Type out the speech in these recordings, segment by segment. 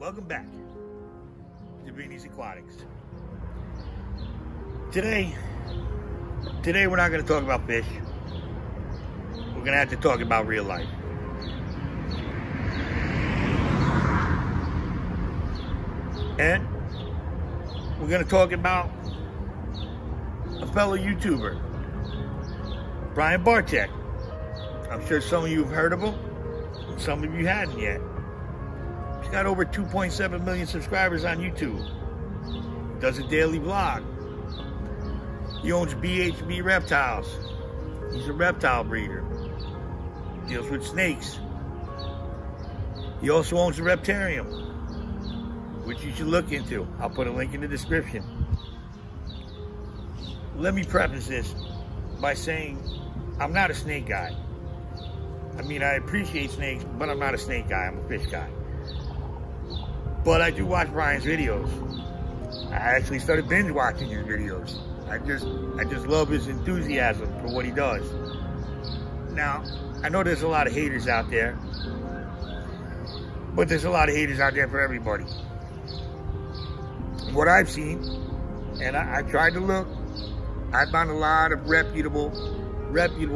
Welcome back to Beanie's Aquatics. Today we're not going to talk about fish. We're going to have to talk about real life. And we're going to talk about a fellow YouTuber, Brian Barczyk. I'm sure some of you have heard of him, and some of you hadn't yet. He's got over 2.7 million subscribers on YouTube. He does a daily vlog. He owns BHB Reptiles. He's a reptile breeder. Deals with snakes. He also owns the Reptarium, which you should look into. I'll put a link in the description. Let me preface this by saying I'm not a snake guy. I mean, I appreciate snakes, but I'm not a snake guy. I'm a fish guy. But I do watch Brian's videos. I actually started binge watching his videos. I just love his enthusiasm for what he does. Now, I know there's a lot of haters out there, but there's a lot of haters out there for everybody. What I've seen, and I tried to look, I found a lot of reputable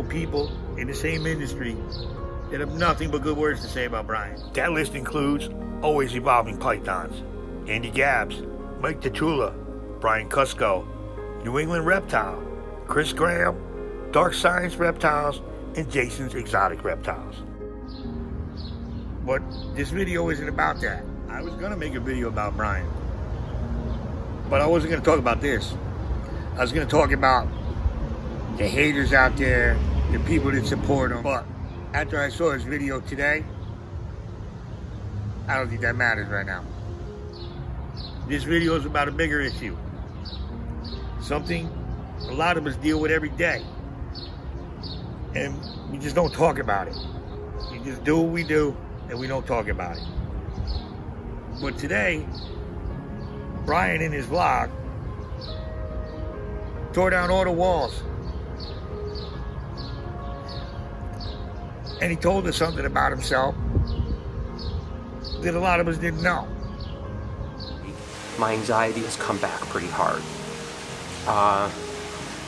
people in the same industry that have nothing but good words to say about Brian. That list includes Always Evolving Pythons, Andy Gabbs, Mike Tatula, Brian Cusco, New England Reptile, Chris Graham, Dark Science Reptiles, and Jason's Exotic Reptiles. But this video isn't about that. I was gonna make a video about Brian, but I wasn't gonna talk about this. I was gonna talk about the haters out there, the people that support him. But after I saw his video today, I don't think that matters right now. This video is about a bigger issue. Something a lot of us deal with every day. And we just don't talk about it. We just do what we do and we don't talk about it. But today, Brian in his vlog tore down all the walls. And he told us something about himself that a lot of us didn't know. My anxiety has come back pretty hard.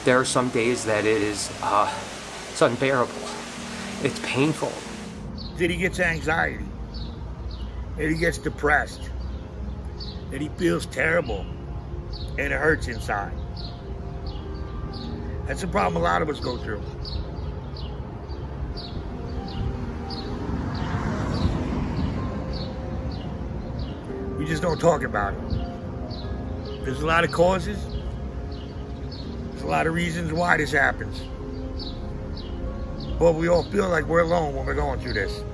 There are some days that it's unbearable. It's painful. That he gets anxiety, that he gets depressed, that he feels terrible, and it hurts inside. That's a problem a lot of us go through. We just don't talk about it. There's a lot of causes. There's a lot of reasons why this happens. But we all feel like we're alone when we're going through this.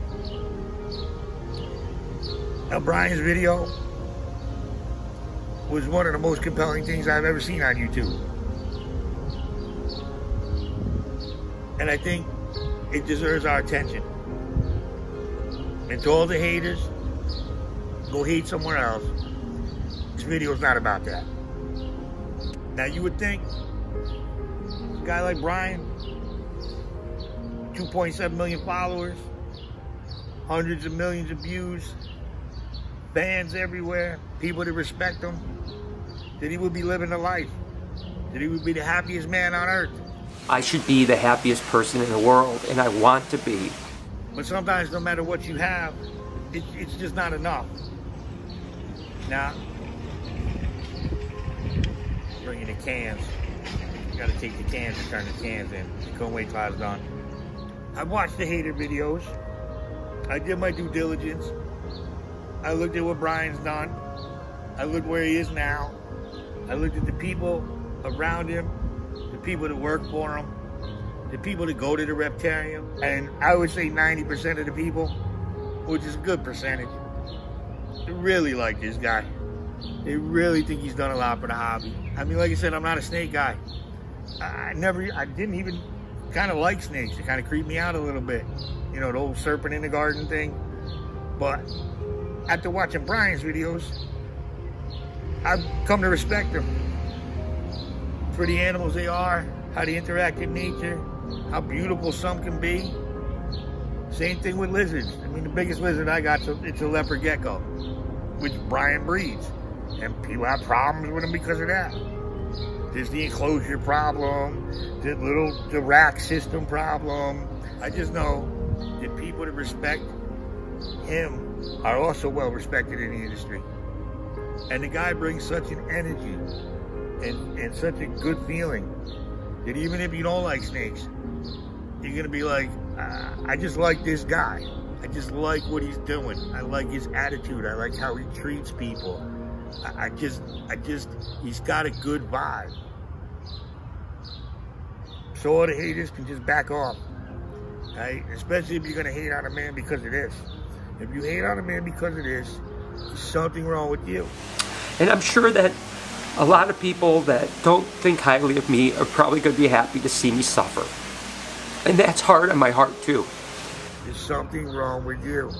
Now, Brian's video was one of the most compelling things I've ever seen on YouTube. And I think it deserves our attention. And to all the haters, go hate somewhere else. This video is not about that. Now, you would think a guy like Brian, 2.7 million followers, hundreds of millions of views, fans everywhere, people that respect him, that he would be living a life, that he would be the happiest man on earth. I should be the happiest person in the world, and I want to be. But sometimes, no matter what you have, it's just not enough. Now, bringing the cans. You gotta take the cans and turn the cans in. You couldn't wait till I was done. I watched the hater videos. I did my due diligence. I looked at what Brian's done. I looked where he is now. I looked at the people around him, the people that work for him, the people that go to the Reptarium. And I would say 90% of the people, which is a good percentage, they really like this guy. They really think he's done a lot for the hobby. I mean, like I said, I'm not a snake guy. I didn't even kind of like snakes. It kind of creeped me out a little bit. You know, the old serpent in the garden thing. But after watching Brian's videos, I've come to respect them for the animals they are, how they interact in nature, how beautiful some can be. Same thing with lizards. I mean, the biggest lizard I got, it's a leopard gecko. which Brian breeds. And people have problems with him because of that. There's the enclosure problem, the rack system problem. I just know that people that respect him are also well respected in the industry. And the guy brings such an energy and such a good feeling that even if you don't like snakes, you're gonna be like, I just like this guy. I just like what he's doing. I like his attitude. I like how he treats people. He's got a good vibe. So all the haters can just back off, right? Especially if you're gonna hate on a man because of this. If you hate on a man because of this, there's something wrong with you. And I'm sure that a lot of people that don't think highly of me are probably gonna be happy to see me suffer. And that's hard on my heart too. There's something wrong with you.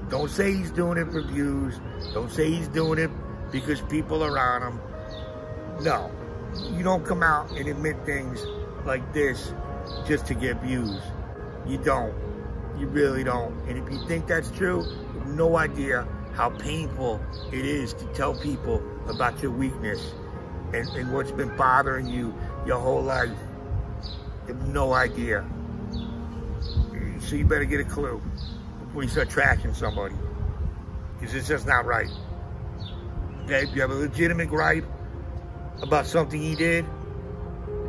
Don't say he's doing it for views. Don't say he's doing it because people are on him. No, you don't come out and admit things like this just to get views. You don't. You really don't. And if you think that's true, you have no idea how painful it is to tell people about your weakness and what's been bothering you your whole life. You have no idea. So you better get a clue before you start trashing somebody, because it's just not right. Okay, if you have a legitimate gripe about something he did,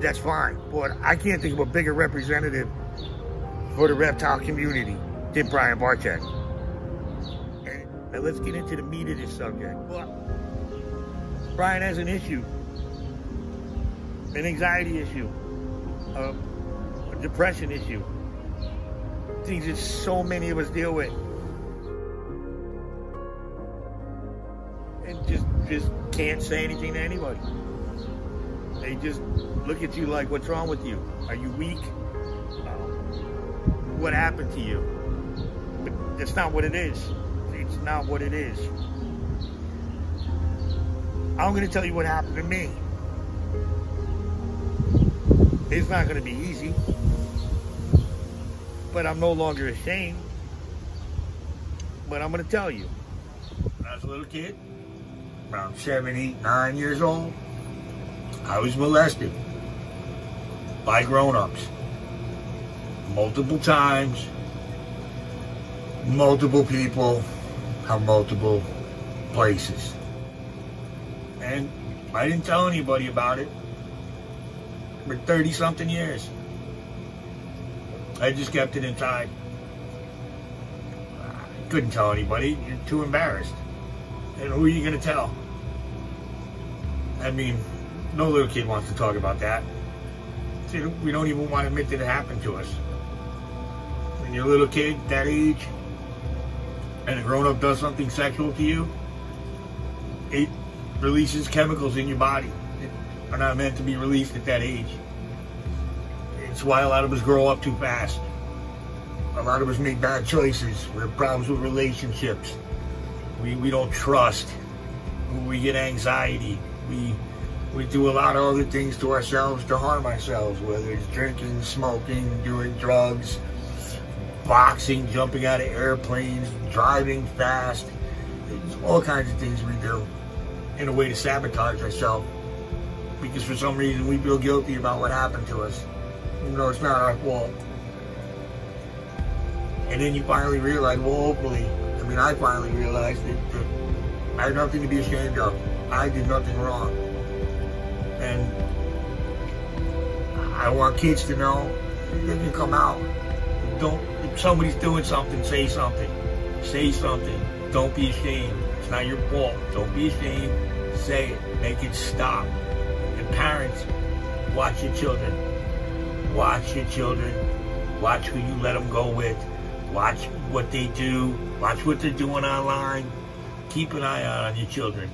that's fine. But I can't think of a bigger representative for the reptile community than Brian Barczyk. And let's get into the meat of this subject. Well, Brian has an issue, an anxiety issue, a depression issue, things that so many of us deal with. And just can't say anything to anybody. They just look at you like, what's wrong with you? Are you weak? What happened to you? But that's not what it is. It's not what it is. I'm going to tell you what happened to me. It's not going to be easy, but I'm no longer ashamed. But I'm going to tell you. When I was a little kid, around 7, 8, 9 years old, I was molested by grown-ups multiple times. Multiple people have multiple places. And I didn't tell anybody about it for 30-something years. I just kept it inside. I couldn't tell anybody. You're too embarrassed. And who are you going to tell? I mean, no little kid wants to talk about that. See, we don't even want to admit that it happened to us. When you're a little kid, that age, and a grown-up does something sexual to you, it releases chemicals in your body that are not meant to be released at that age. It's why a lot of us grow up too fast. A lot of us make bad choices. We have problems with relationships. We don't trust. We get anxiety. We do a lot of other things to ourselves to harm ourselves, whether it's drinking, smoking, doing drugs, boxing, jumping out of airplanes, driving fast. There's all kinds of things we do in a way to sabotage ourselves, because for some reason we feel guilty about what happened to us, even though it's not our fault. And then you finally realize, well, hopefully, I finally realized that I had nothing to be ashamed of. I did nothing wrong. And I want kids to know they can come out. If somebody's doing something, say something. Say something. Don't be ashamed. It's not your fault. Don't be ashamed. Say it. Make it stop. And parents, watch your children. Watch your children. Watch who you let them go with. Watch what they do. Watch what they're doing online. Keep an eye out on your children,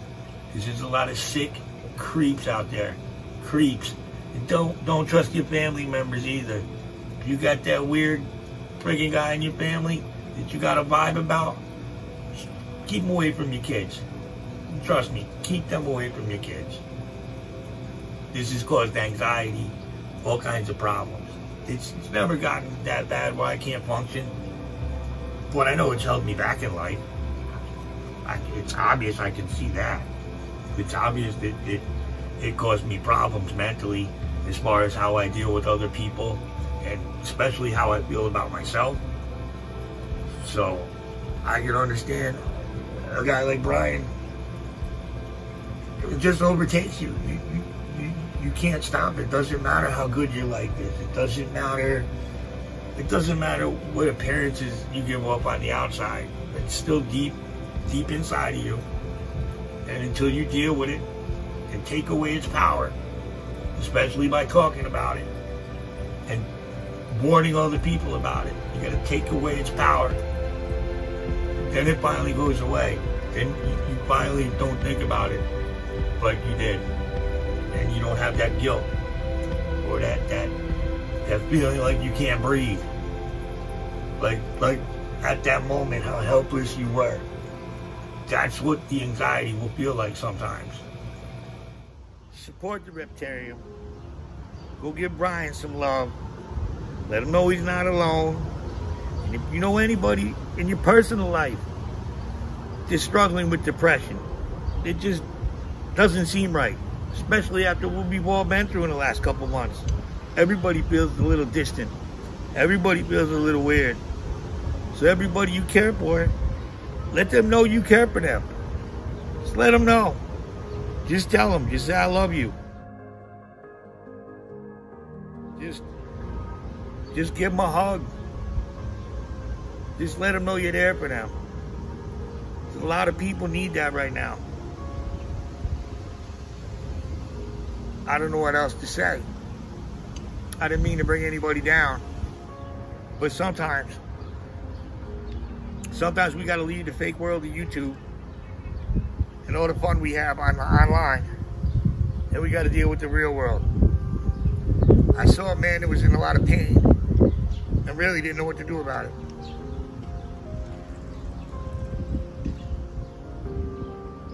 because there's a lot of sick creeps out there. Creeps. And don't trust your family members either. If you got that weird friggin' guy in your family that you got a vibe about, keep them away from your kids. Trust me, keep them away from your kids. This has caused anxiety, all kinds of problems. It's never gotten that bad where I can't function, but I know it's held me back in life. It's obvious I can see that. It's obvious that it caused me problems mentally as far as how I deal with other people and especially how I feel about myself. So I can understand a guy like Brian, it just overtakes you. You can't stop it. It doesn't matter how good you're like this. It doesn't matter what appearances you give off on the outside. It's still deep inside of you. And until you deal with it and take away its power, especially by talking about it and warning other people about it, you gotta take away its power. Then it finally goes away. Then you finally don't think about it, but you did. And you don't have that guilt or that feeling like you can't breathe. Like at that moment, how helpless you were. That's what the anxiety will feel like sometimes. Support the Reptarium. Go give Brian some love. Let him know he's not alone. And if you know anybody in your personal life that's struggling with depression, it just doesn't seem right. Especially after what we've all been through in the last couple months. Everybody feels a little distant. Everybody feels a little weird. So everybody you care for, let them know you care for them. Just let them know. Just tell them. Just say, I love you. Just give them a hug. Just let them know you're there for them. A lot of people need that right now. I don't know what else to say. I didn't mean to bring anybody down. But sometimes we gotta leave the fake world of YouTube and all the fun we have online. And we gotta deal with the real world. I saw a man that was in a lot of pain and really didn't know what to do about it.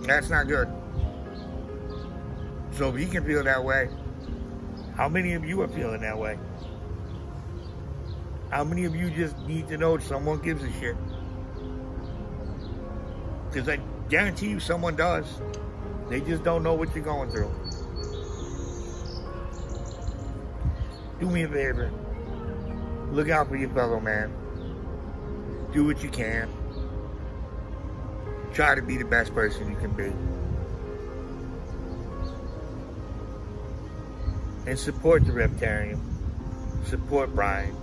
That's not good. So if he can feel that way, how many of you are feeling that way? How many of you just need to know someone gives a shit? Because I guarantee you someone does. They just don't know what you're going through. Do me a favor. Look out for your fellow man. Do what you can. Try to be the best person you can be. And support the Reptarium. Support Brian.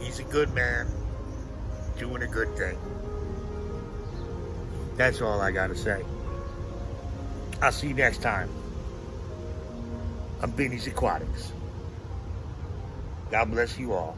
He's a good man, doing a good thing. That's all I gotta say. I'll see you next time. I'm Benny's Aquatics. God bless you all.